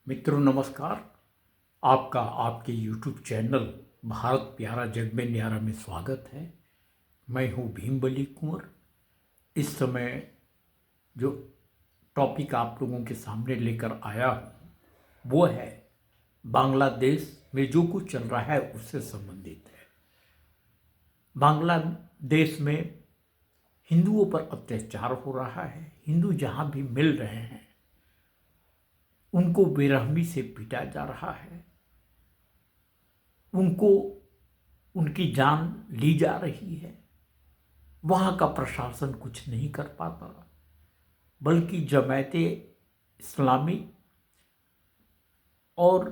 मित्रों नमस्कार। आपका आपके YouTube चैनल भारत प्यारा जग में न्यारा में स्वागत है। मैं हूँ भीमबली कुंवर। इस समय जो टॉपिक आप लोगों के सामने लेकर आया हूँ वो है बांग्लादेश में जो कुछ चल रहा है उससे संबंधित है। बांग्लादेश में हिंदुओं पर अत्याचार हो रहा है। हिंदू जहाँ भी मिल रहे हैं उनको बेरहमी से पीटा जा रहा है, उनको उनकी जान ली जा रही है। वहाँ का प्रशासन कुछ नहीं कर पाता, बल्कि जमायते इस्लामी और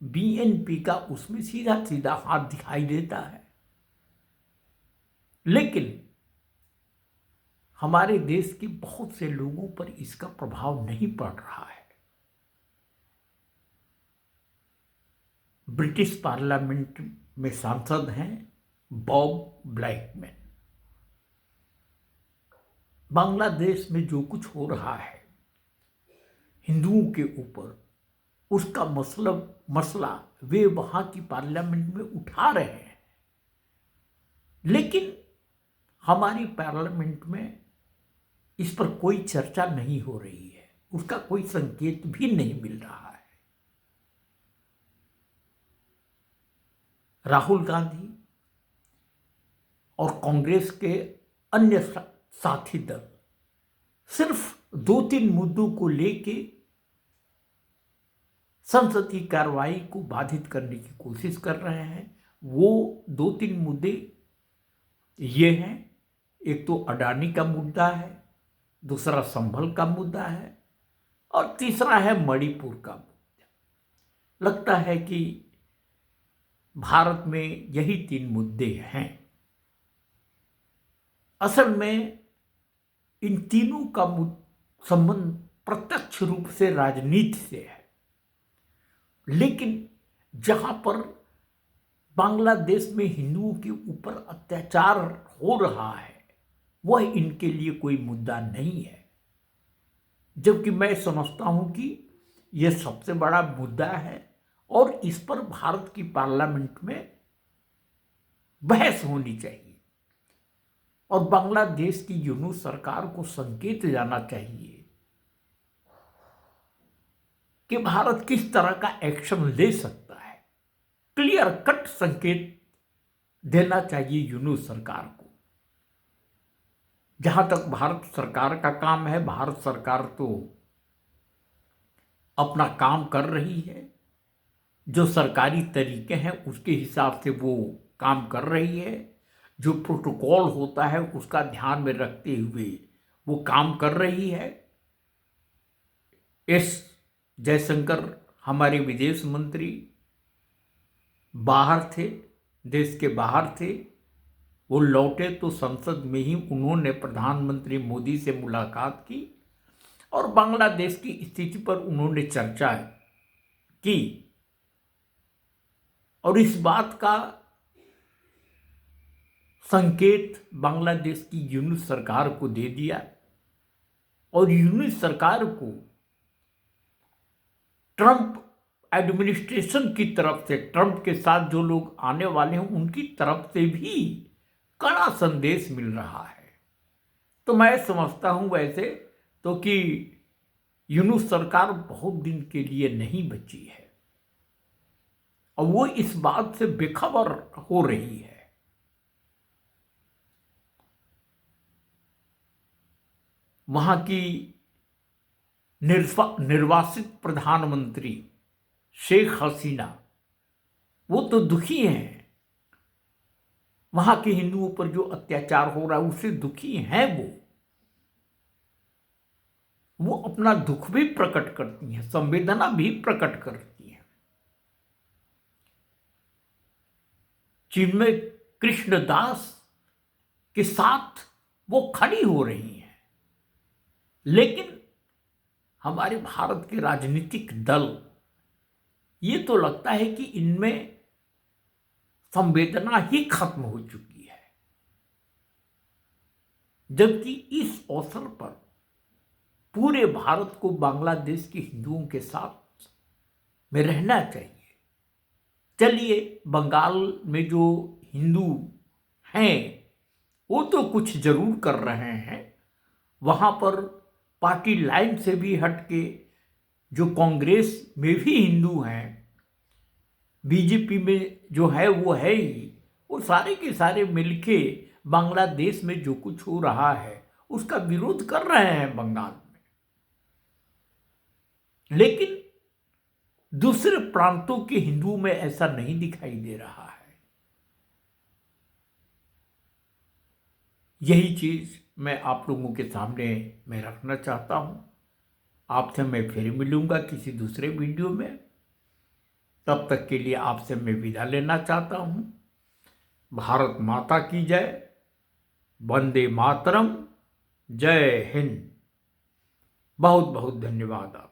बीएनपी का उसमें सीधा सीधा हाथ दिखाई देता है। लेकिन हमारे देश के बहुत से लोगों पर इसका प्रभाव नहीं पड़ रहा है। ब्रिटिश पार्लियामेंट में सांसद हैं बॉब ब्लैकमैन। बांग्लादेश में जो कुछ हो रहा है हिंदुओं के ऊपर, उसका मसला वे वहां की पार्लियामेंट में उठा रहे हैं, लेकिन हमारी पार्लियामेंट में इस पर कोई चर्चा नहीं हो रही है। उसका कोई संकेत भी नहीं मिल रहा है। राहुल गांधी और कांग्रेस के अन्य साथी दल सिर्फ 2-3 मुद्दों को लेके संसद की कार्रवाई को बाधित करने की कोशिश कर रहे हैं। वो 2-3 मुद्दे ये हैं, एक तो अडानी का मुद्दा है, दूसरा संभल का मुद्दा है और तीसरा है मणिपुर का मुद्दा। लगता है कि भारत में यही 3 मुद्दे हैं। असल में इन तीनों का संबंध प्रत्यक्ष रूप से राजनीति से है, लेकिन जहां पर बांग्लादेश में हिंदुओं के ऊपर अत्याचार हो रहा है वह इनके लिए कोई मुद्दा नहीं है। जबकि मैं समझता हूं कि यह सबसे बड़ा मुद्दा है और इस पर भारत की पार्लियामेंट में बहस होनी चाहिए और बांग्लादेश की यूनूस सरकार को संकेत जाना चाहिए कि भारत किस तरह का एक्शन ले सकता है। क्लियर कट संकेत देना चाहिए यूनूस सरकार को। जहां तक भारत सरकार का काम है, भारत सरकार तो अपना काम कर रही है। जो सरकारी तरीके हैं उसके हिसाब से वो काम कर रही है। जो प्रोटोकॉल होता है उसका ध्यान में रखते हुए वो काम कर रही है। एस जयशंकर हमारे विदेश मंत्री बाहर थे, देश के बाहर थे। वो लौटे तो संसद में ही उन्होंने प्रधानमंत्री मोदी से मुलाकात की और बांग्लादेश की स्थिति पर उन्होंने चर्चा की और इस बात का संकेत बांग्लादेश की यूनूस सरकार को दे दिया और यूनूस सरकार को ट्रंप एडमिनिस्ट्रेशन की तरफ से, ट्रंप के साथ जो लोग आने वाले हैं उनकी तरफ से भी कड़ा संदेश मिल रहा है। तो मैं समझता हूं वैसे तो कि यूनूस सरकार बहुत दिन के लिए नहीं बची है और वो इस बात से बेखबर हो रही है। वहां की निर्वासित प्रधानमंत्री शेख हसीना वो तो दुखी हैं। वहां के हिंदुओं पर जो अत्याचार हो रहा है उससे दुखी हैं वो अपना दुख भी प्रकट करती हैं, संवेदना भी प्रकट करती हैं। चिन्मय कृष्ण दास के साथ वो खड़ी हो रही हैं, लेकिन हमारे भारत के राजनीतिक दल ये तो लगता है कि इनमें संवेदना ही खत्म हो चुकी है। जबकि इस अवसर पर पूरे भारत को बांग्लादेश के हिंदुओं के साथ में रहना चाहिए। चलिए, बंगाल में जो हिंदू हैं वो तो कुछ जरूर कर रहे हैं। वहाँ पर पार्टी लाइन से भी हट के जो कांग्रेस में भी हिंदू हैं, बीजेपी में जो है वो है ही, वो सारे के सारे मिलके बांग्लादेश में जो कुछ हो रहा है उसका विरोध कर रहे हैं बंगाल में। लेकिन दूसरे प्रांतों के हिंदुओं में ऐसा नहीं दिखाई दे रहा है। यही चीज मैं आप लोगों के सामने मैं रखना चाहता हूं। आपसे मैं फिर मिलूंगा किसी दूसरे वीडियो में। तब तक के लिए आपसे मैं विदा लेना चाहता हूं। भारत माता की जय। वंदे मातरम। जय हिंद। बहुत बहुत धन्यवाद।